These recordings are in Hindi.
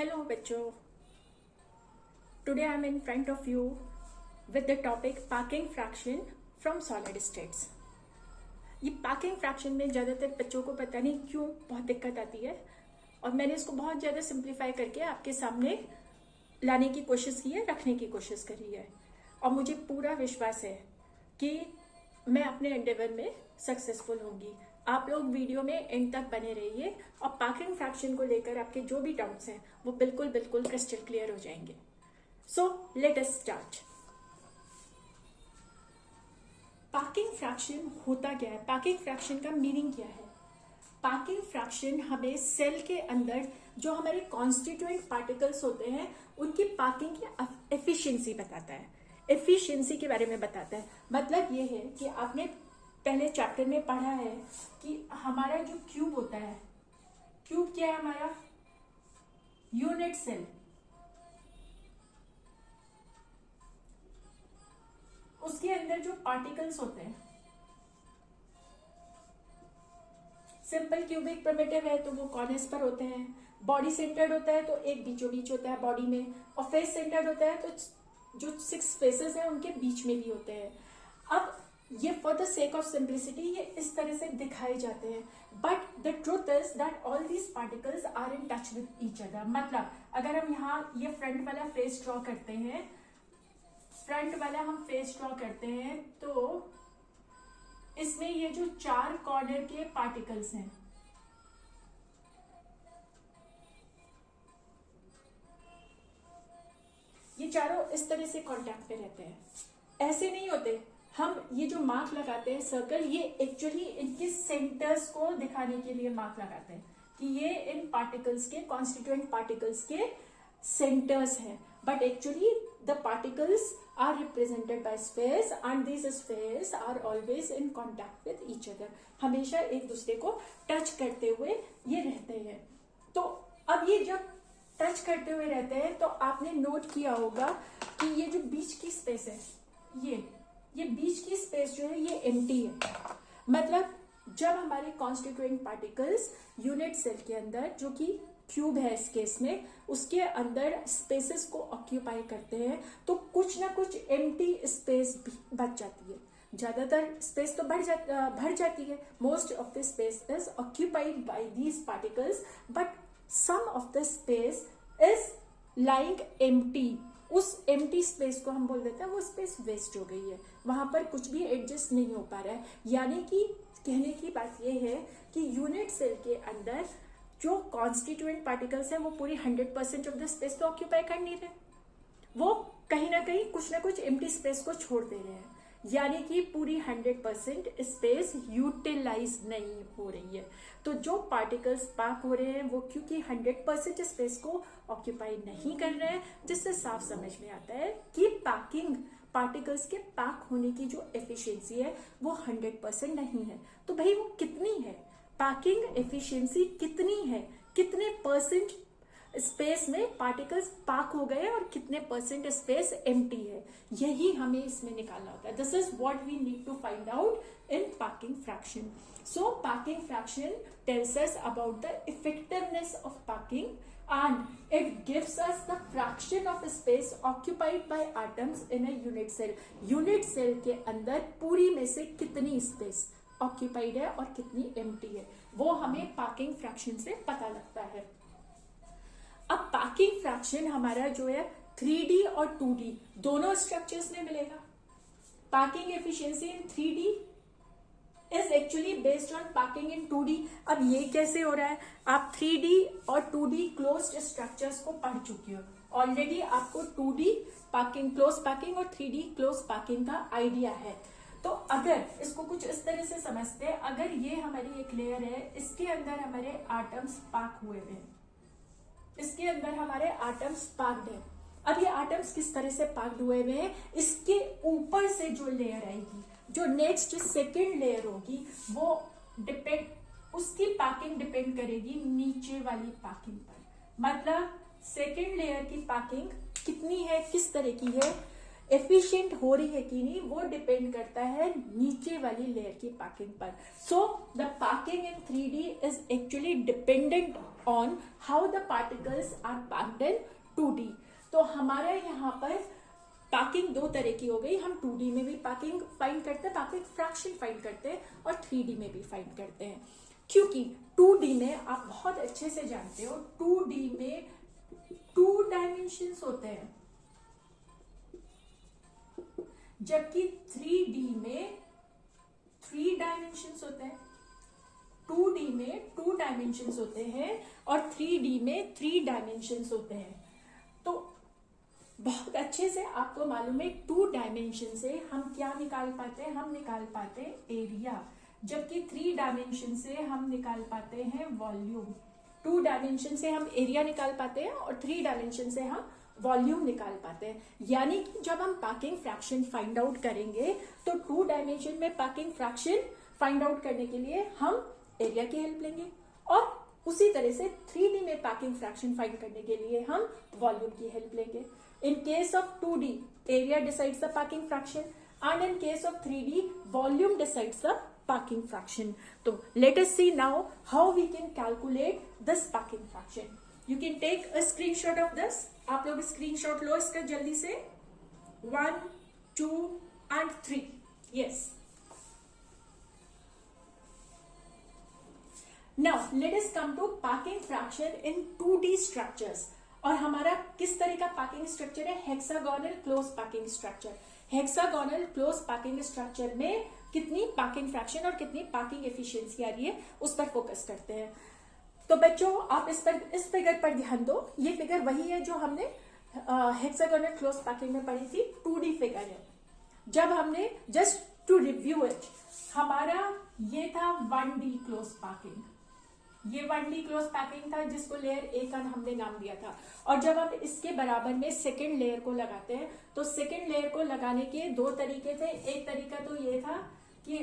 Hello बच्चों, today I am in front of you with the topic parking fraction from solid states. ये parking fraction में ज़्यादातर बच्चों को पता नहीं क्यों बहुत दिक्कत आती है और मैंने इसको बहुत ज़्यादा सिंप्लीफाई करके आपके सामने लाने की कोशिश की है, रखने की कोशिश करी है और मुझे पूरा विश्वास है कि मैं अपने एंडेवर में सक्सेसफुल होंगी। आप लोग वीडियो में एंड तक बने रहिए और पार्किंग फ्रैक्शन को लेकर आपके जो भी डाउट्स हैं वो बिल्कुल बिल्कुल क्रिस्टल क्लियर हो जाएंगे। So let us start. Parking fraction होता क्या है? पार्किंग फ्रैक्शन का मीनिंग क्या है? पार्किंग फ्रैक्शन हमें सेल के अंदर जो हमारे कॉन्स्टिट्यूएंट पार्टिकल्स होते हैं उनकी पार्किंग की एफिशिएंसी बताता है, एफिशिएंसी के बारे में बताता है। मतलब ये है कि आपने पहले चैप्टर में पढ़ा है कि हमारा जो क्यूब होता है, क्यूब क्या है हमारा? Unit cell. उसके अंदर जो पार्टिकल्स होते हैं, सिंपल क्यूबिक प्रिमिटिव है तो वो कॉर्नर्स पर होते हैं। बॉडी सेंटर्ड होता है तो एक बीचों बीच होता है बॉडी में, और फेस सेंटर्ड होता है तो जो 6 फेसेस हैं उनके बीच में भी होते हैं। अब ये for the sake of simplicity ये इस तरह से दिखाए जाते हैं, but the truth is that all these particles are in touch with each other. मतलब अगर हम यहाँ ये फ्रंट वाला फेस ड्रॉ करते हैं, फ्रंट वाला हम फेस ड्रॉ करते हैं तो इसमें ये जो 4 कॉर्नर के पार्टिकल्स हैं, ये चारों इस तरह से कांटेक्ट पे रहते हैं। ऐसे नहीं होते। हम ये जो मार्क लगाते हैं सर्कल, ये एक्चुअली इनके सेंटर्स को दिखाने के लिए मार्क लगाते हैं कि ये इन पार्टिकल्स के कॉन्स्टिट्यूएंट पार्टिकल्स के सेंटर्स हैं, but actually the particles are represented by spheres and these spheres are always in contact with each other। हमेशा एक दूसरे को टच करते हुए ये रहते हैं। तो अब ये जब टच करते हुए रहते हैं तो आपने नोट किया होगा कि ये जो बीच की स्पेस है, ये बीच की स्पेस जो है ये एम्प्टी है। मतलब जब हमारे कॉन्स्टिट्यूएंट पार्टिकल्स यूनिट सेल के अंदर, जो कि क्यूब है इस केस में, उसके अंदर स्पेसेस को ऑक्यूपाई करते हैं तो कुछ ना कुछ एम्प्टी स्पेस भी बच जाती है। ज्यादातर स्पेस तो भर जाती है। Most of the space is occupied by these particles, but some of the space is lying empty. उस एम्प्टी स्पेस को हम बोल देते हैं वो स्पेस वेस्ट हो गई है, वहां पर कुछ भी एडजस्ट नहीं हो पा रहा है। यानी कि कहने की बात यह है कि यूनिट सेल के अंदर जो कॉन्स्टिट्यूएंट पार्टिकल्स हैं वो पूरी 100% ऑफ द स्पेस तो ऑक्यूपाई कर नहीं रहे, वो कहीं ना कहीं कुछ ना कुछ एम्प्टी स्पेस को छोड़ दे रहे हैं। यानी कि पूरी 100% स्पेस यूटिलाइज नहीं हो रही है। तो जो पार्टिकल्स पार्क हो रहे हैं वो क्योंकि 100% स्पेस को ऑक्यूपाई नहीं कर रहे हैं, जिससे साफ समझ में आता है कि पार्किंग पार्टिकल्स के पार्क होने की जो एफिशिएंसी है वो 100% नहीं है। तो भाई वो कितनी है? पार्किंग एफिशिएंसी कितनी है? कितने परसेंट स्पेस में पार्टिकल्स पार्क हो गए और कितने परसेंट स्पेस एम्प्टी है, यही हमें इसमें निकालना होता है। This is what we need to find out in parking fraction. So parking fraction tells us about the effectiveness of parking and it gives us the fraction of space occupied by atoms in a unit cell। unit cell के अंदर पूरी में से कितनी स्पेस ऑक्यूपाइड है और कितनी एम्प्टी है, वो हमें पार्किंग फ्रैक्शन से पता लगता है। अब पार्किंग फ्रैक्शन हमारा जो है 3D और 2D दोनों स्ट्रक्चर्स में मिलेगा। Parking efficiency in 3D is actually based on parking in 2D। अब ये कैसे हो रहा है? आप 3D और 2D क्लोज्ड स्ट्रक्चर्स को पढ़ चुके हो ऑलरेडी। आपको 2D पार्किंग, क्लोज पार्किंग और 3D क्लोज पार्किंग का आइडिया है। तो अगर इसको कुछ इस तरह से समझते हैं, अगर ये हमारी एक लेयर है, इसके अंदर हमारे एटम्स पार्क हुए हैं, इसके अंदर हमारे एटम्स पार्क्ड है। अब ये एटम्स किस तरह से पार्क्ड हुए हैं? इसके ऊपर से जो लेयर आएगी, जो नेक्स्ट सेकेंड लेयर होगी, वो उसकी पार्किंग डिपेंड करेगी नीचे वाली पार्किंग पर। मतलब सेकेंड लेयर की पार्किंग कितनी है, किस तरह की है? एफिशिएंट हो रही है कि नहीं वो डिपेंड करता है नीचे वाली लेयर की पैकिंग पर. So the packing in 3D is actually dependent on how the particles are packed in 2D. तो हमारे यहाँ पर पैकिंग दो तरह की हो गई. हम 2D में भी पैकिंग फाइंड करते हैं, पैकिंग फ्रैक्शन फाइंड करते हैं, और 3D में भी फाइंड करते हैं. क्योंकि 2D में आप बहुत अच्छे से जानते हो 2D में 2 डायमेंशंस होते हैं, जबकि 3D में 3 डायमेंशंस होते हैं. 2D में 2 डायमेंशंस होते हैं और 3D में 3 डायमेंशंस होते हैं. तो बहुत अच्छे से आपको मालूम है 2 डायमेंशन से हम क्या निकाल पाते हैं, हम निकाल पाते हैं एरिया, जबकि 3 डायमेंशन से हम निकाल पाते हैं वॉल्यूम. 2 डायमेंशन से हम एरिया निकाल पाते हैं और 3 डायमेंशन से हम वॉल्यूम निकाल पाते हैं. यानी कि जब हम पैकिंग फ्रैक्शन फाइंड आउट करेंगे तो 2 डायमेंशन में पैकिंग फ्रैक्शन फाइंड आउट करने के लिए हम एरिया की हेल्प लेंगे, और उसी तरह से 3D में पैकिंग फ्रैक्शन फाइंड करने के लिए हम वॉल्यूम की हेल्प लेंगे. In case of 2D, area decides the packing fraction, and in case of 3D, volume decides the packing fraction. So let us see now how we can calculate this packing fraction. You can take a screenshot of this. आप लोग screenshot लो इसका जल्दी से. 1, 2 and 3. Yes. Now let us come to packing fraction in 2D structures. और हमारा किस तरह का पैकिंग स्ट्रक्चर है, hexagonal close packing structure. Hexagonal close packing structure में कितनी पैकिंग फ्रैक्शन और कितनी पैकिंग एफिशिएंसी आ रही है उस पर फोकस करते हैं. तो बच्चों आप इस फिगर पर ध्यान दो. ये फिगर वही है जो हमने हेक्सागोनल क्लोज पैकिंग में पढ़ी थी. 2D फिगर है. जब हमने जस्ट टू रिव्यू इट, हमारा ये था 1D क्लोज पैकिंग. ये 1D क्लोज पैकिंग था जिसको लेयर ए का हमने नाम दिया था. और जब हम इसके बराबर में सेकेंड लेयर को लगाते हैं तो सेकेंड लेयर को लगाने के 2 तरीके थे. एक तरीका तो ये था कि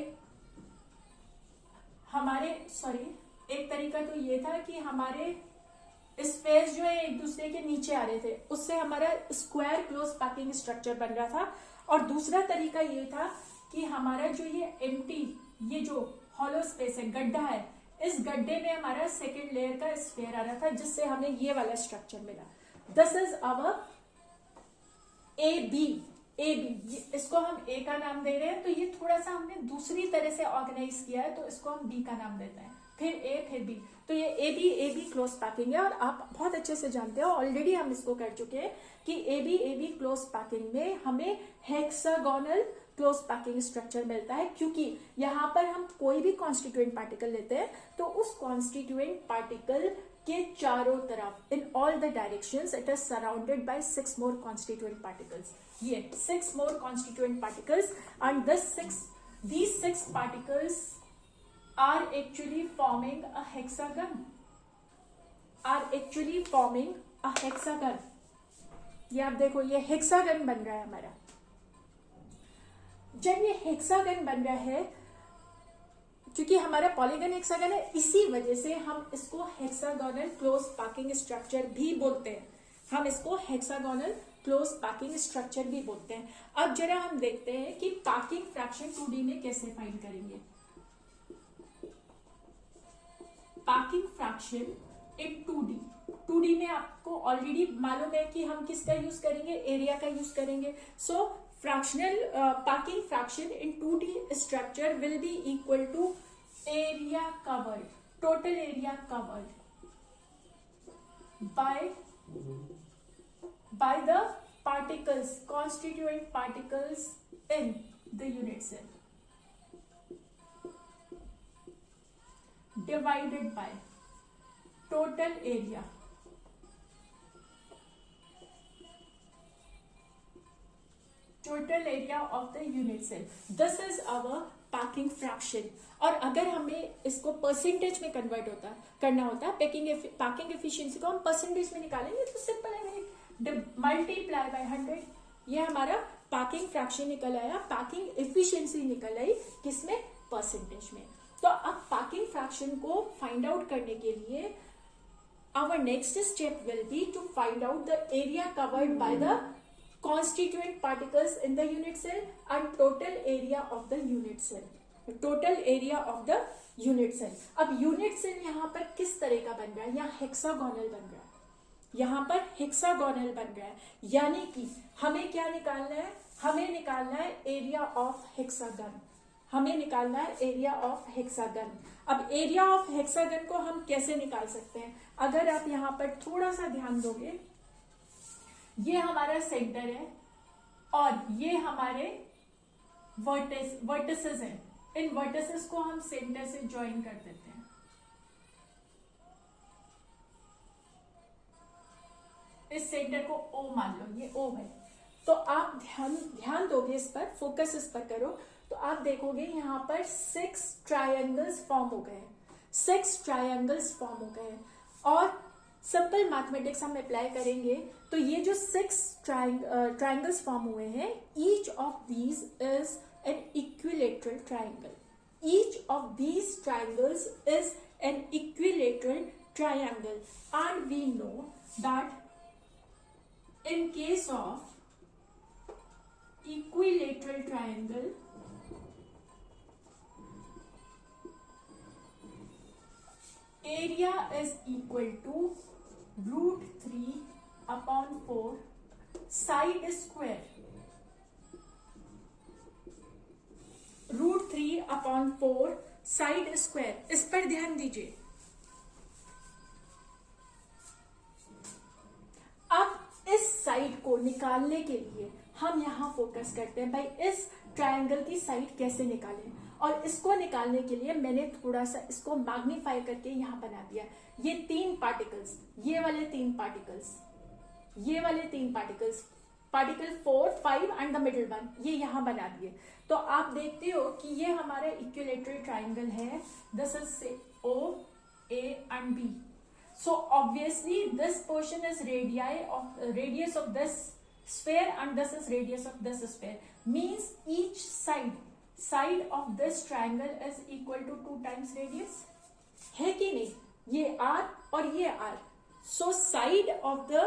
हमारे स्पेस जो है एक दूसरे के नीचे आ रहे थे, उससे हमारा स्क्वायर क्लोज पैकिंग स्ट्रक्चर बन रहा था. और दूसरा तरीका ये था कि हमारा जो ये एम्प्टी, ये जो हॉलो स्पेस है, गड्ढा है, इस गड्ढे में हमारा सेकेंड लेयर का स्फीयर आ रहा था, जिससे हमें ये वाला स्ट्रक्चर मिला. This is our A B. इसको हम ए का नाम दे रहे हैं, तो ये थोड़ा सा हमने दूसरी तरह से ऑर्गेनाइज किया है, तो इसको हम बी का नाम देते हैं, फिर ए फिर बी. तो ये ए बी क्लोज पैकिंग है. और आप बहुत अच्छे से जानते हो, ऑलरेडी हम इसको कर चुके हैं कि ए बी क्लोज पैकिंग में हमें हेक्सागोनल क्लोज पैकिंग स्ट्रक्चर मिलता है, क्योंकि यहाँ पर हम कोई भी कॉन्स्टिट्यूएंट पार्टिकल लेते हैं तो उस कॉन्स्टिट्यूएंट पार्टिकल के चारों तरफ, in all the directions, it is surrounded by 6 more constituent particles. ये 6 more constituent particles, and these 6 particles are actually forming a hexagon. ये आप देखो, ये हेक्सागन बन रहा है हमारा. जब ये हेक्सागन बन रहा है, क्योंकि हमारा पॉलीगन हेक्सागन है, इसी वजह से हम इसको हेक्सागोनल क्लोज पैकिंग स्ट्रक्चर भी बोलते हैं. हम इसको हेक्सागोनल क्लोज पैकिंग स्ट्रक्चर भी बोलते हैं. अब जरा हम देखते हैं कि पैकिंग फ्रैक्शन 2D में कैसे फाइंड करेंगे. पैकिंग फ्रैक्शन इन 2D में आपको ऑलरेडी मालूम है कि हम किसका यूज करेंगे, एरिया का यूज करेंगे. सो fractional packing fraction in 2D structure will be equal to area covered, total area covered by the particles, constituent particles in the unit cell, divided by total area of the unit cell. This is our packing fraction. और अगर हमें इसको परसेंटेज में कन्वर्ट करना होता है, पैकिंग एफिशिएंसी को हम परसेंटेज में निकालेंगे तो सिंपल है, मल्टीप्लाई बाय 100. ये हमारा पैकिंग फ्रैक्शन निकल आया, पैकिंग एफिशिएंसी निकल आई किसमें, परसेंटेज में. तो अब पैकिंग फ्रैक्शन को फाइंड आउट करने के लिए our next step will be to find out the area covered by the constituent particles in the unit cell and total area of the unit cell. Total area of the unit cell. अब unit cell यहाँ पर किस तरह का बन रहा है? यहाँ हेक्सागोनल बन रहा है, यहाँ पर हेक्सागोनल बन रहा है, यानी कि हमें क्या निकालना है? हमें निकालना है एरिया ऑफ हेक्सागन. हमें निकालना है एरिया ऑफ हेक्सागन. अब एरिया ऑफ हेक्सागन को हम कैसे निकाल सकते हैं? अगर आप यहाँ पर थोड़ा सा ध्यान दोगे, ये हमारा सेंटर है और ये हमारे वर्टिसेस हैं. इन वर्टिसेस को हम सेंटर से ज्वाइन कर देते हैं. इस सेंटर को O मान लो, ये O है. तो आप ध्यान दोगे इस पर, फोकस इस पर करो, तो आप देखोगे यहाँ पर 6 ट्रायंगल्स फॉर्म हो गए. 6 ट्रायंगल्स फॉर्म हो गए और सिंपल मैथमेटिक्स हम अप्लाई करेंगे तो ये जो 6 ट्रायंगल्स फॉर्म हुए हैं, each of these is an equilateral triangle. Each of these triangles is an equilateral triangle, and we know that in case of equilateral triangle, area is equal to √3/4 side square. √3/4 side square. इस पर ध्यान दीजिए. अब इस साइड को निकालने के लिए हम यहां फोकस करते हैं, भाई इस ट्रायंगल की साइड कैसे निकालें. और इसको निकालने के लिए मैंने थोड़ा सा इसको मैग्नीफाई करके यहां बना दिया. ये 3 पार्टिकल्स, ये वाले 3 पार्टिकल्स, ये वाले 3 particles, particle 4, 5 and the middle one, ये यहां बना दिए. तो आप देखते हो कि ये हमारा इक्विलेटरल ट्राइंगल है. This is O, A and B. So obviously this portion is radius of this sphere and this is radius of this sphere. Means each side of this triangle is equal to 2 times radius. है कि नहीं? ये R और ये R. So side of the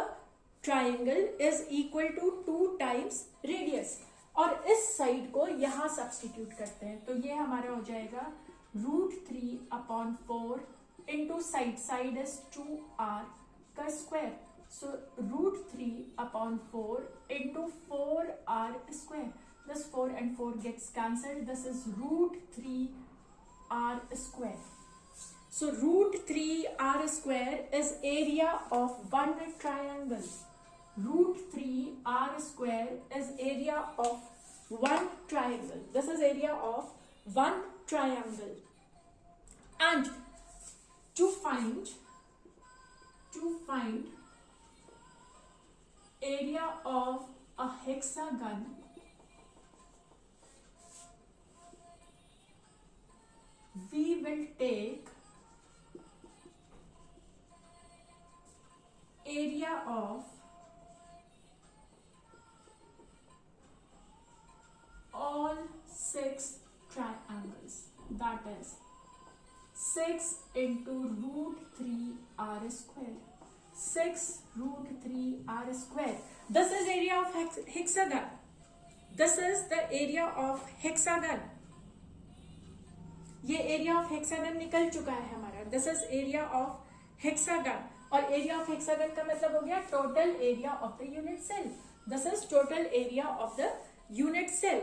triangle is equal to 2 times radius. और इस साइड को यहां सब्स्टिट्यूट करते हैं तो ये हमारा हो जाएगा √3/4 इंटू साइड इज 2R का square. So √3/4 into 4R square. This 4 and 4 gets cancelled. This is √3R square. So √3R square is area of one triangle. √3R square is area of one triangle. This is area of one triangle. And to find area of a hexagon, we will take area of all 6 triangles. That is 6 into √3R square. 6 √3R square. This is area of hexagon. This is the area of hexagon. ये एरिया ऑफ हेक्सागन निकल चुका है हमारा. This is area of hexagon. और एरिया ऑफ हेक्सागन का मतलब हो गया total area of the unit cell. This is total area of the unit cell.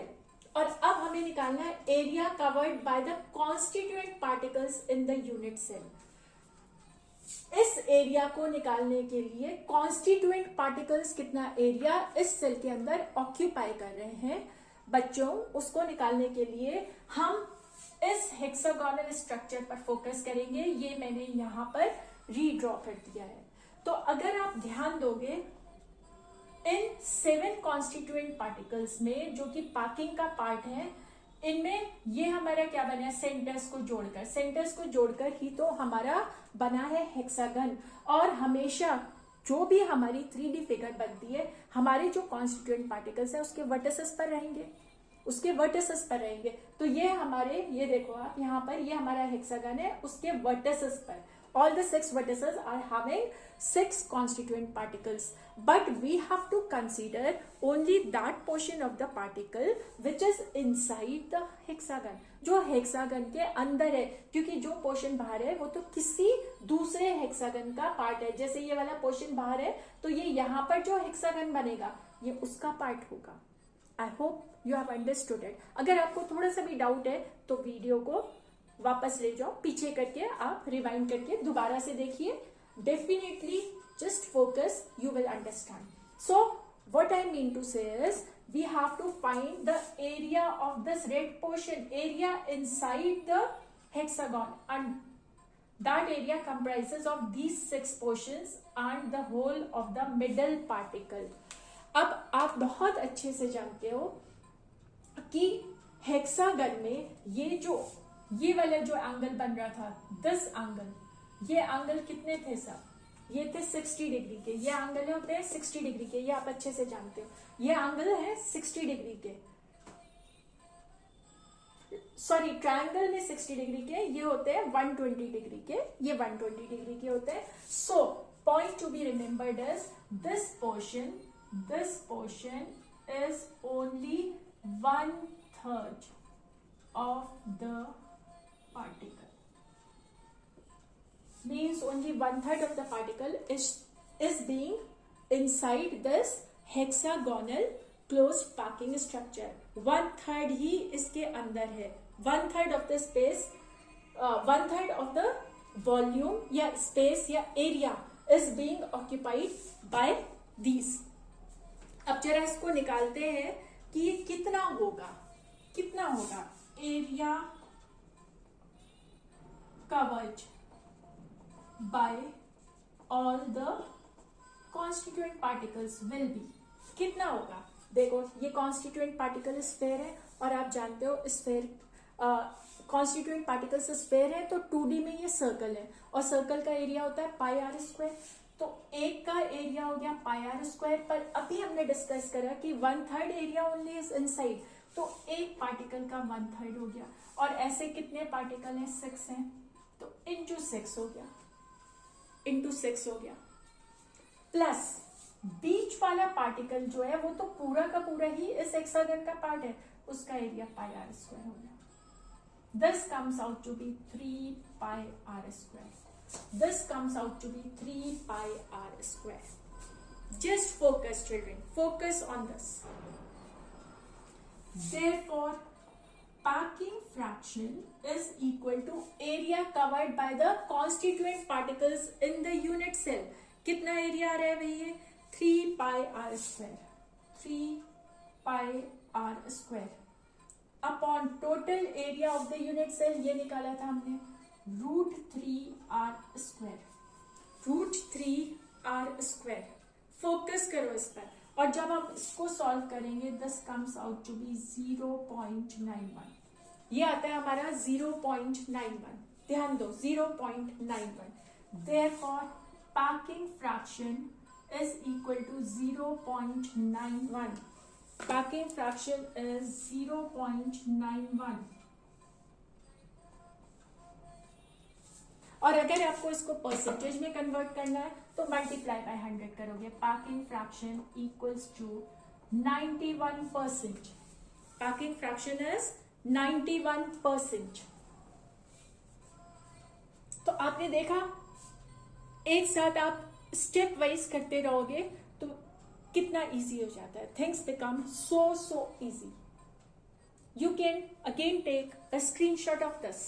और अब हमें निकालना है area covered by the constituent particles in the unit cell. इस एरिया को निकालने के लिए कॉन्स्टिट्यूएंट पार्टिकल्स कितना एरिया इस सेल के अंदर ऑक्यूपाई कर रहे हैं बच्चों, उसको निकालने के लिए हम इस हेक्सागोनल स्ट्रक्चर पर फोकस करेंगे. ये मैंने यहां पर रीड्रॉ कर दिया है. तो अगर आप ध्यान दोगे इन 7 कॉन्स्टिट्यूएंट पार्टिकल्स में जो कि पार्किंग का पार्ट है, इनमें ये हमारा क्या बना है, सेंटर्स को जोड़कर ही तो हमारा बना है हेक्सागन. और हमेशा जो भी हमारी 3D फिगर बनती है, हमारे जो कॉन्स्टिट्यूएंट पार्टिकल्स है उसके वर्टिसेस पर रहेंगे. तो ये हमारे, ये देखो आप यहाँ पर, ये हमारा हेक्सागन है उसके वर्टिसेस पर. all the 6 vertices are having 6 constituent particles, but we have to consider only that portion of the particle which is inside the hexagon, जो hexagon के अंदर है, क्योंकि जो portion बाहर है वो तो किसी दूसरे hexagon का part है. जैसे ये वाला portion बाहर है तो ये यहाँ पर जो hexagon बनेगा ये उसका part होगा. I hope you have understood it. अगर आपको थोड़ा सा भी डाउट है तो वीडियो को वापस ले जाओ, पीछे करके आप रिवाइंड करके दोबारा से देखिए. Definitely just focus, you will understand. So what I mean to say is we have to find the area of this red portion, area inside the hexagon, and that area comprises of these 6 portions and the whole of the middle particle. अब आप बहुत अच्छे से जानते हो कि हेक्सागन में ये वाला जो एंगल बन रहा था, दिस एंगल, ये एंगल कितने थे सर? ये थे 60 डिग्री के. ये एंगल होते हैं 60 डिग्री के, ये आप अच्छे से जानते हो. ये एंगल है 60 डिग्री के, सॉरी ट्रायंगल में 60 डिग्री के, ये होते हैं 120 डिग्री के, ये 120 डिग्री के होते हैं. So point to be remembered is this portion is only 1/3 of the particle. Means only 1/3 of the particle is being inside this hexagonal closed packing structure. 1/3 ही इसके अंदर है. 1/3 of the space, 1/3 of the volume या space या area is being occupied by these. अब जरा इसको निकालते हैं कि ये कितना होगा. Area covered bye all the constituent particles will be, कितना होगा? देखो ये कॉन्स्टिट्यूएंट पार्टिकल स्फेयर है और आप जानते हो स्फेयर कॉन्स्टिट्यूएंट पार्टिकल्स स्फेयर है तो 2D में ये सर्कल है और सर्कल का एरिया होता है पाई आर स्क्वायर. तो एक का एरिया हो गया पाई आर स्क्वायर, पर अभी हमने डिस्कस करा कि 1/3 एरिया ओनली इज इनसाइड, तो एक पार्टिकल का 1/3 हो गया. और ऐसे कितने पार्टिकल हैं? 6 हैं, तो इंटू 6 हो गया. प्लस बीच वाला पार्टिकल जो है वो तो पूरा का पूरा ही इस हेक्सागन का पार्ट है, उसका एरिया पाई आर स्क्वायर हो गया. This comes out to be 3 pi r square. This comes out to be 3 pi r square. Just focus, children. Focus on this. Therefore, packing fraction is equal to area covered by the constituent particles in the unit cell. कितना एरिया आ रहा है भैया? 3 pi r square. 3 pi r square upon total area of the unit cell. ये निकाला था हमने √3r square. फोकस करो इस पर. और जब आप इसको सॉल्व करेंगे this comes out to be 0.91. ये आता है हमारा 0.91. ध्यान दो 0.91. Therefore packing fraction is equal to 0.91. Packing fraction is 0.91. और अगर आपको इसको परसेंटेज में कन्वर्ट करना है तो मल्टीप्लाई बाय 100 करोगे. Packing fraction equals to 91%. Packing fraction is 91%. तो आपने देखा, एक साथ आप स्टेप वाइज करते रहोगे तो कितना इजी हो जाता है. Things become so easy. You can again take a screenshot of this.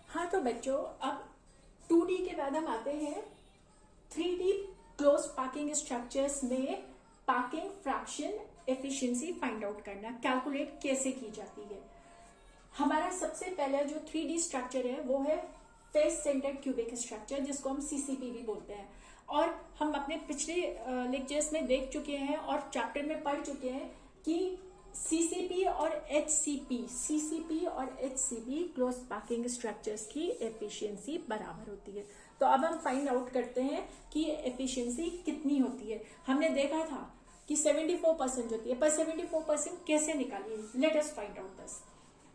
हाँ तो बच्चों, अब 2D के बाद हम आते हैं 3D क्लोज पैकिंग स्ट्रक्चर्स में packing fraction efficiency find out करना, कैलकुलेट कैसे की जाती है. हमारा सबसे पहला जो 3D स्ट्रक्चर है वो है फेस सेंटर्ड क्यूबिक स्ट्रक्चर, जिसको हम CCP भी बोलते हैं. और हम अपने पिछले लेक्चर्स में देख चुके हैं और चैप्टर में पढ़ चुके हैं कि CCP और HCP क्लोज पैकिंग स्ट्रक्चर्स की एफिशिएंसी बराबर होती है. तो अब हम फाइंड आउट करते हैं कि एफिशिएंसी कितनी होती है. हमने देखा था कि 74% होती है, पर 74% कैसे निकालिए, let us find out this.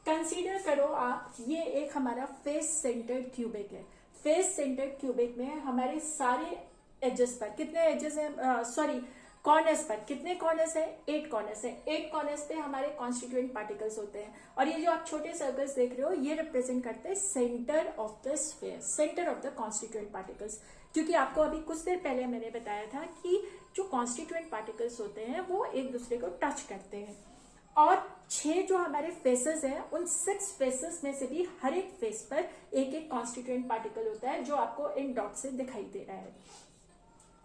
Consider करो आप, ये एक हमारा फेस सेंटर्ड क्यूबिक है। फेस सेंटर्ड क्यूबिक में हमारे सारे एजेस पर कितने एजेस हैं, सॉरी कॉर्नर्स पर कितने कॉर्नर्स है, 8 कॉर्नर्स है। 8 कॉर्नर्स पे हमारे कॉन्स्टिट्यूएंट पार्टिकल्स होते हैं, और ये जो आप छोटे सर्कल्स देख रहे हो ये रिप्रेजेंट करते हैं centre of the sphere, centre of the constituent particles. क्योंकि आपको अभी कुछ देर पहले मैंने बताया था कि जो कॉन्स्टिट्यूएंट पार्टिकल्स होते हैं वो एक दूसरे को टच करते हैं, और 6 जो हमारे फेसेस हैं उन 6 फेसेस में से भी हर एक फेस पर एक एक कॉन्स्टिट्यूएंट पार्टिकल होता है, जो आपको इन डॉट से दिखाई दे रहा है।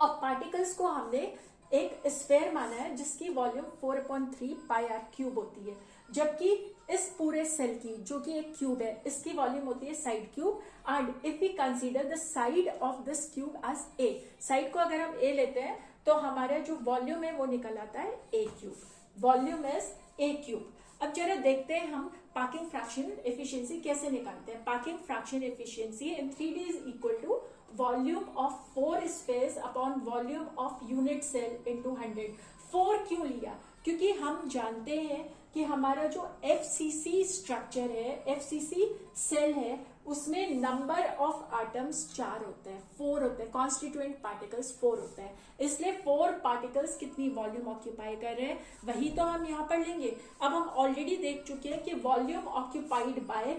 और पार्टिकल्स को हमने एक स्फेयर माना है जिसकी वॉल्यूम 4/3 पाई आर क्यूब होती है, जबकि इस पूरे सेल की जो कि एक क्यूब है इसकी वॉल्यूम होती है side cube. And if we consider the side of this cube as A, side को अगर हम ए लेते हैं तो हमारा जो वॉल्यूम है वो निकल आता है a cube, volume is a cube. अब जरा देखते हैं हम पार्किंग फ्रैक्शन एफिशिएंसी कैसे निकालते हैं। Parking fraction efficiency in 3D is equal to volume of 4 space upon volume of unit cell into 100। 4 क्यों लिया, क्योंकि हम जानते हैं कि हमारा जो FCC स्ट्रक्चर है, FCC सेल है, उसमें नंबर ऑफ एटम्स 4 होते हैं, 4 होते हैं, कॉन्स्टिट्यूएंट पार्टिकल्स 4 होते हैं, इसलिए 4 पार्टिकल्स कितनी वॉल्यूम ऑक्यूपाई कर रहे हैं वही तो हम यहाँ पर लेंगे। अब हम ऑलरेडी देख चुके हैं कि volume occupied by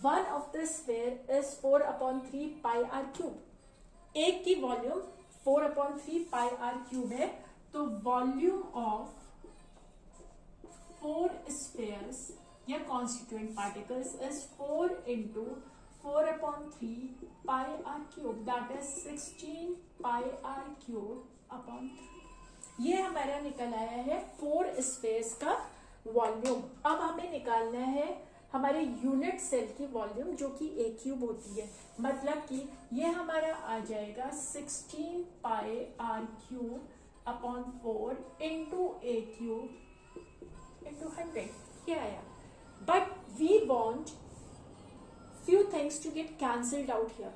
one of the sphere is 4/3 pi r cube. एक की वॉल्यूम 4/3 पाई आर क्यूब है, तो वॉल्यूम ऑफ 4 स्फीयर्स या constituent particles is 4 into 4/3 pi r cube, that is 16 pi r cube upon 3। ये हमारा निकल आया है 4 स्फीयर्स का वॉल्यूम। अब हमें निकालना है हमारे यूनिट सेल की वॉल्यूम जो कि ए क्यूब होती है, मतलब कि ये हमारा आ जाएगा 16 pi r cube upon 4 into a cube into 100। ये आया, but we want few things to get cancelled out here,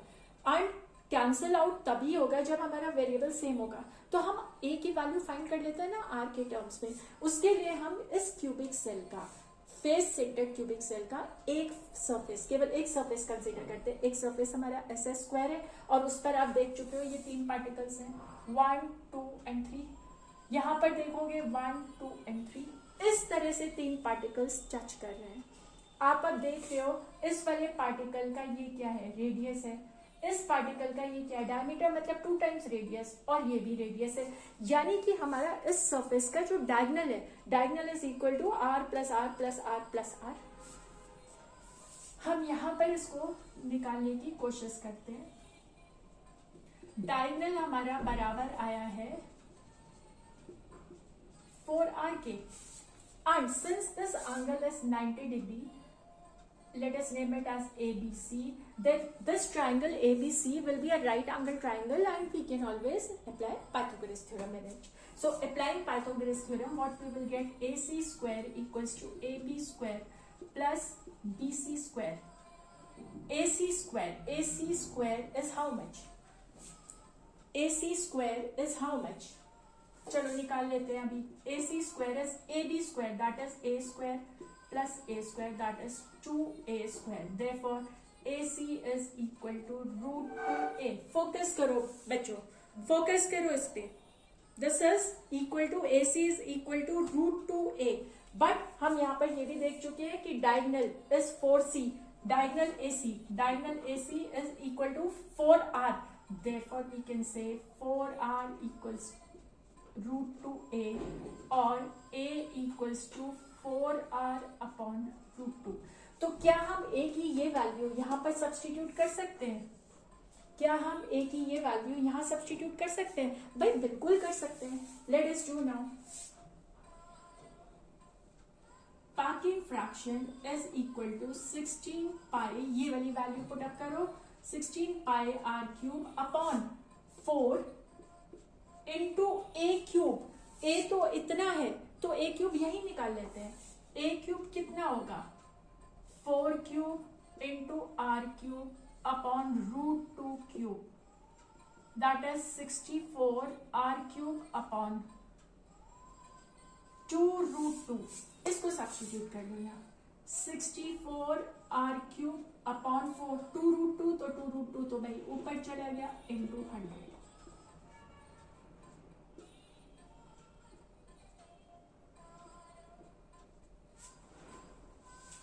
and cancel out तभी होगा जब हमारा वेरिएबल सेम होगा। तो हम a की वैल्यू फाइंड कर लेते हैं ना r के टर्म्स में। उसके लिए हम इस क्यूबिक सेल का, फेस सेंटर्ड क्यूबिक सेल का एक सरफेस, केवल एक सरफेस कंसीडर करते हैं। एक सरफेस हमारा SS² है, और उस पर आप देख चुके हो ये 3 पार्टिकल्स हैं, 1, 2 and 3। यहाँ पर देखोगे 1, 2 and 3, इस तरह से 3 पार्टिकल्स टच कर रहे हैं। आप अब देख रहे हो इस वाले पार्टिकल का ये क्या है, रेडियस है, इस पार्टिकल का ये क्या है, डायमीटर, मतलब 2 टाइम्स रेडियस, और ये भी रेडियस है। यानी कि हमारा इस सरफेस का जो डायगोनल है, diagonal is equal to r plus r plus r plus r. हम यहां पर इसको निकालने की कोशिश करते हैं। डायगोनल हमारा बराबर आया है 4r के, and since this angle is 90 degree, let us name it as ABC, then this triangle ABC will be a right angle triangle, and we can always apply Pythagoras theorem in it. So applying Pythagoras theorem, what we will get, AC square equals to AB square plus BC square. AC square is how much? AC square is how much? चलो निकाल लेते हैं अभी। AC square is AB square, that is A square plus A square, that is 2A square. Therefore AC is equal to root 2A. Focus करो बच्चों, फोकस करो इस पे। This is equal to AC is equal to root 2A. But हम यहाँ पर ये भी देख चुके हैं कि diagonal is 4C, diagonal AC is equal to 4R. Therefore we can say 4R equals root 2A, और A equals to 4R upon root 2। तो क्या हम A की ये वैल्यू यहाँ पर सब्स्टिट्यूट कर सकते हैं? क्या हम A की ये वैल्यू यहाँ सब्स्टिट्यूट कर सकते हैं? भाई बिल्कुल कर सकते हैं। Let us do now. Packing fraction is equal to 16 pi, ये वाली वैल्यू पुट अप करो, 16 pi r cube upon 4 into a cube. ए तो इतना है तो ए क्यूब यही निकाल लेते हैं। ए क्यूब कितना होगा, 4 cube into r cube upon root 2 cube, that is 64 r cube upon 2√2, इसको सब्स्टिट्यूट कर लो यहाँ, 64r³ अपॉन 4, 2√2 तो 2√2 तो भाई ऊपर चला गया इंटू 100।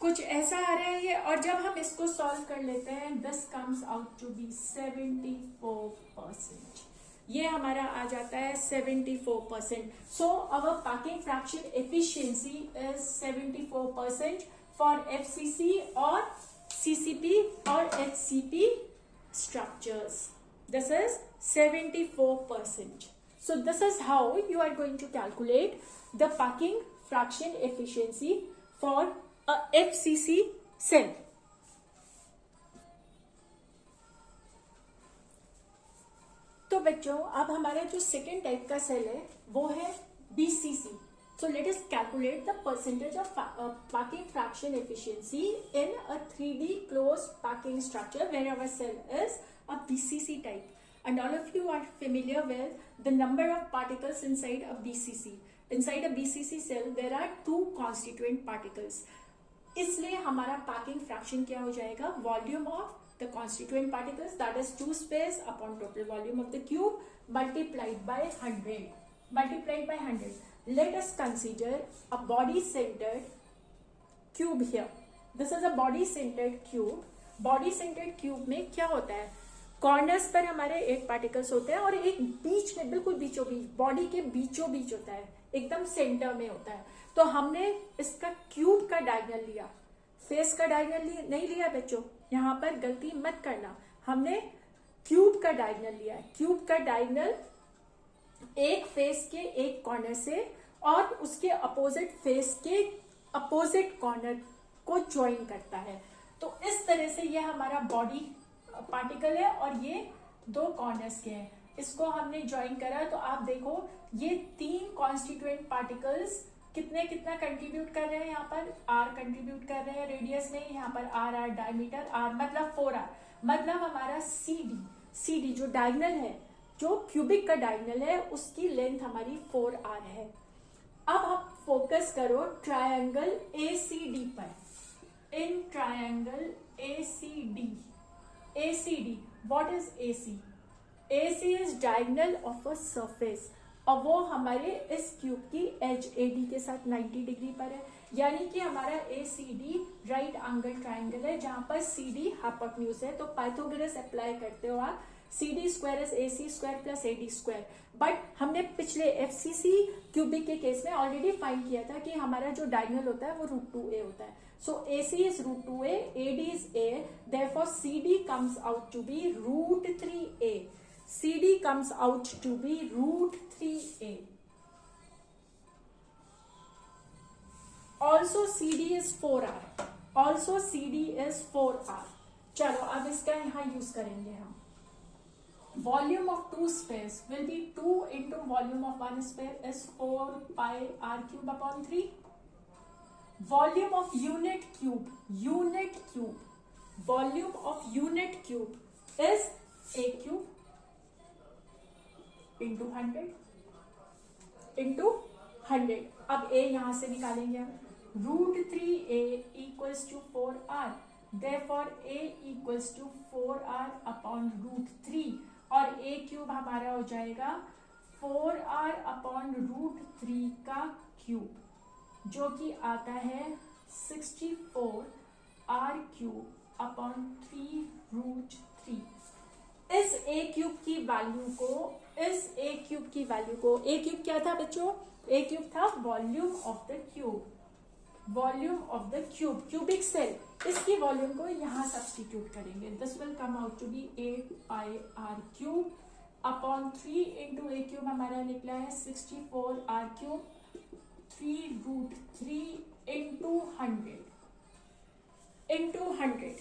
कुछ ऐसा आ रहा है ये, और जब हम इसको सॉल्व कर लेते हैं this comes out to be 74%। ये हमारा आ जाता है 74%। So our packing fraction efficiency is 74% for FCC और सीसीपी और HCP structures. This is 74%. So this is how you are going to calculate the parking fraction efficiency for a FCC cell. तो बच्चों अब हमारा जो सेकेंड टाइप का सेल है वो है BCC. So let us calculate the percentage of parking fraction efficiency in a 3D closed parking structure where our cell is a BCC type. And all of you are familiar with the number of particles inside a BCC. Inside a BCC cell there are 2 constituent particles. इसलिए हमारा parking fraction क्या हो जाएगा? Volume of the constituent particles, that is 2 space upon total volume of the cube multiplied by 100. Let us consider a body-centered cube here. This is a body-centered cube. Body-centered cube में क्या होता है? कॉर्नर्स पर हमारे 8 पार्टिकल्स होते हैं और एक बीच में बिल्कुल बीचों बीच, बॉडी के बीचों बीच होता है, एकदम सेंटर में होता है। तो हमने इसका क्यूब का डायगोनल लिया, फेस का डायगोनल नहीं लिया बच्चों, यहाँ पर गलती मत करना। हमने क्यूब का डायगोनल लिया है। क्यूब का डायगोनल एक फेस के एक कॉर्नर से और उसके अपोजिट फेस के अपोजिट कॉर्नर को ज्वाइन करता है। तो इस तरह से ये हमारा बॉडी पार्टिकल है और ये 2 कॉर्नर्स के हैं। इसको हमने ज्वाइन करा तो आप देखो ये 3 कॉन्स्टिट्यूएंट पार्टिकल्स कितना कंट्रीब्यूट कर रहे हैं। यहाँ पर R कंट्रीब्यूट कर रहे हैं रेडियस में, यहाँ पर R डायमीटर, R मतलब 4R, मतलब हमारा CD जो डायगोनल है, जो क्यूबिक का डायगोनल है, उसकी लेंथ हमारी 4R है। अब आप फोकस करो ट्रायंगल ACD पर। In triangle ACD, what is AC? AC is diagonal of a surface और वो हमारे इस क्यूब की एज AD के साथ 90 डिग्री पर है, यानी कि हमारा ACD राइट एंगल ट्रायंगल है जहां पर CD हाइपोटेन्यूज है। तो पाइथागोरस अप्लाई करते हो आप, CD square is AC square plus AD square. But हमने पिछले FCC क्यूबिक के केस में ऑलरेडी फाइंड किया था कि हमारा जो डायगोनल होता है वो √2a होता है। सो AC is √2a, AD is A, therefore CD comes out to be √3a. CD comes out to be √3a. Also CD is 4R. चलो अब इसका यहाँ यूज करेंगे हम। Volume of 2 spheres will be 2 into volume of 1 sphere is 4 pi r³ upon 3. Volume of unit cube, volume of unit cube is a³ into 100. अब a यहां से निकालेंगे हम, √3a equals to 4R, therefore a equals to 4R upon √3 और a³ हमारा हो जाएगा 4R upon √3 का क्यूब, जो कि आता है 64R³ upon 3√3। इस a³ की वैल्यू को a³ क्या था बच्चों? a³ था volume of the cubic cell. इसकी वॉल्यूम को यहाँ सब्स्टिट्यूट करेंगे। This will come out to be 8 pi r³ upon 3 into a³ हमारा निकला है 64r³ 3√3 इंटू 100।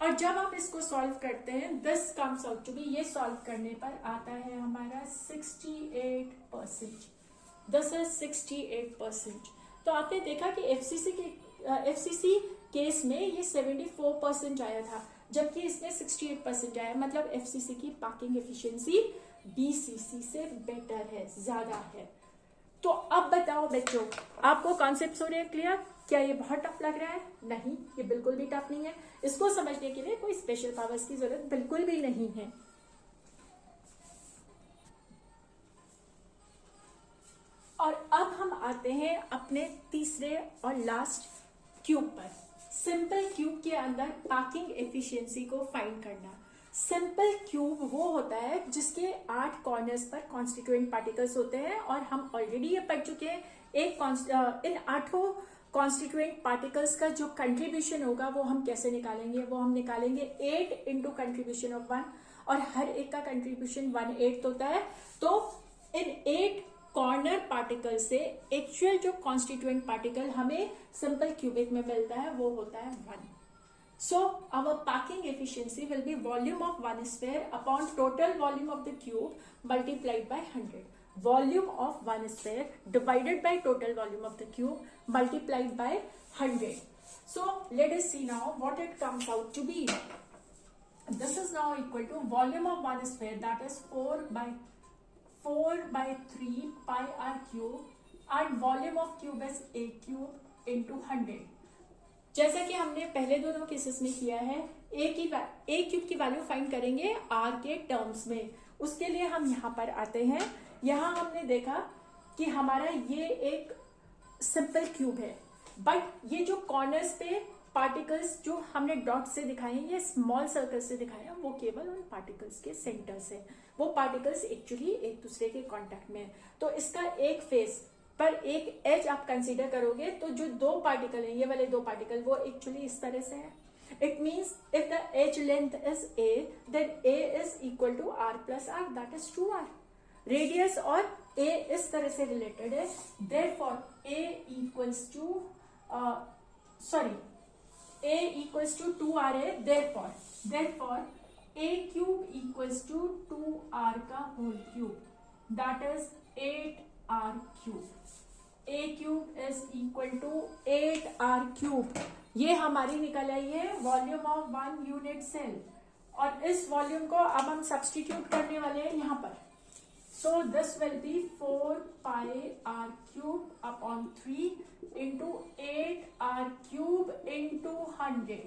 और जब हम इसको सॉल्व करते हैं this comes out to be, ये सॉल्व करने पर आता है हमारा 68%। This is 68%। तो आपने देखा कि FCC केस में ये 74% आया था, जबकि इसमें 68% आया, मतलब FCC की पार्किंग एफिशिएंसी BCC से बेटर है, ज्यादा है। तो अब बताओ बच्चों, आपको कॉन्सेप्ट हो रहे हैं क्लियर? क्या ये बहुत टफ लग रहा है? नहीं, ये बिल्कुल भी टफ नहीं है। इसको समझने के लिए कोई स्पेशल पावर्स की जरूरत बिल्कुल भी नहीं है। और अब हम आते हैं अपने तीसरे और लास्ट क्यूब पर। सिंपल क्यूब के अंदर पैकिंग एफिशिएंसी को फाइंड करना। सिंपल क्यूब वो होता है जिसके 8 कॉर्नर्स पर कॉन्स्टिट्यूएंट पार्टिकल्स होते हैं, और हम ऑलरेडी ये पढ़ चुके हैं। इन 8 कॉन्स्टिट्यूएंट पार्टिकल्स का जो कंट्रीब्यूशन होगा वो हम कैसे निकालेंगे? वो हम निकालेंगे 8 इंटू कंट्रीब्यूशन ऑफ 1, और हर एक का कंट्रीब्यूशन 1/8 होता है। तो इन 8 कॉर्नर पार्टिकल से एक्चुअल जो कॉन्स्टिट्यूएंट पार्टिकल हमें सिंपल क्यूबिक में मिलता है वो होता है 1। So our packing efficiency will be volume of one sphere upon total volume of the cube multiplied by 100. Volume of one sphere divided by total volume of the cube multiplied by 100. So let us see now what it comes out to be. This is now equal to volume of one sphere, that is 4 by 3 pi r cube, and volume of cube is a cube into 100. जैसा कि हमने पहले दोनों केसेस में किया है, ए क्यूब की वैल्यू फाइंड करेंगे आर के टर्म्स में। उसके लिए हम यहाँ पर आते हैं। यहाँ हमने देखा कि हमारा ये एक सिंपल क्यूब है, बट ये जो कॉर्नर्स पे पार्टिकल्स जो हमने डॉट से दिखाए हैं, ये स्मॉल सर्कल से दिखाए हैं, वो केवल उन पार्टिकल्स के सेंटर से। वो पार्टिकल्स एक्चुअली एक दूसरे के कॉन्टेक्ट में है। तो इसका एक फेस पर एक एज आप कंसीडर करोगे तो जो 2 पार्टिकल हैं, ये वाले 2 पार्टिकल, वो एक्चुअली इस तरह से है। It means if the edge length is a, then a is equal to r plus r, that is 2r। Radius और a इस तरह से रिलेटेड है, therefore a equals to 2r है। Therefore a cube equals to 2r का whole cube, that is 8r cube. a cube is equal to 8r cube. ये हमारी निकल आई है वॉल्यूम ऑफ 1 यूनिट सेल, और इस वॉल्यूम को अब हम सब्सटीट्यूट करने वाले हैं यहाँ पर। So this will be 4 pi r cube upon 3 into 8r cube into 100।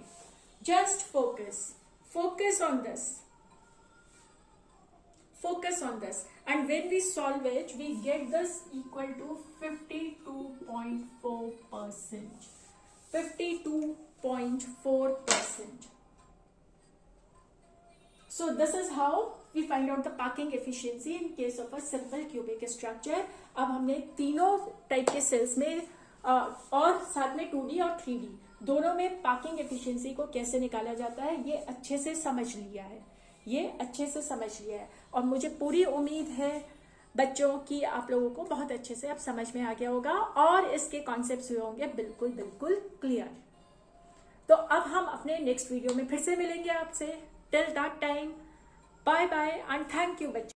Just focus on this. Focus on this, and when we solve it, we get this equal to 52.4%. 52.4%. So this is how we find out the packing efficiency in case of a simple cubic structure. अब हमने तीनों टाइप के सेल्स में और साथ में 2D और 3D दोनों में पैकिंग एफिशिएंसी को कैसे निकाला जाता है ये अच्छे से समझ लिया है। और मुझे पूरी उम्मीद है बच्चों कि आप लोगों को बहुत अच्छे से अब समझ में आ गया होगा और इसके कॉन्सेप्ट्स हुए होंगे बिल्कुल क्लियर। तो अब हम अपने नेक्स्ट वीडियो में फिर से मिलेंगे आपसे। Till that time, bye bye and thank you बच्चों।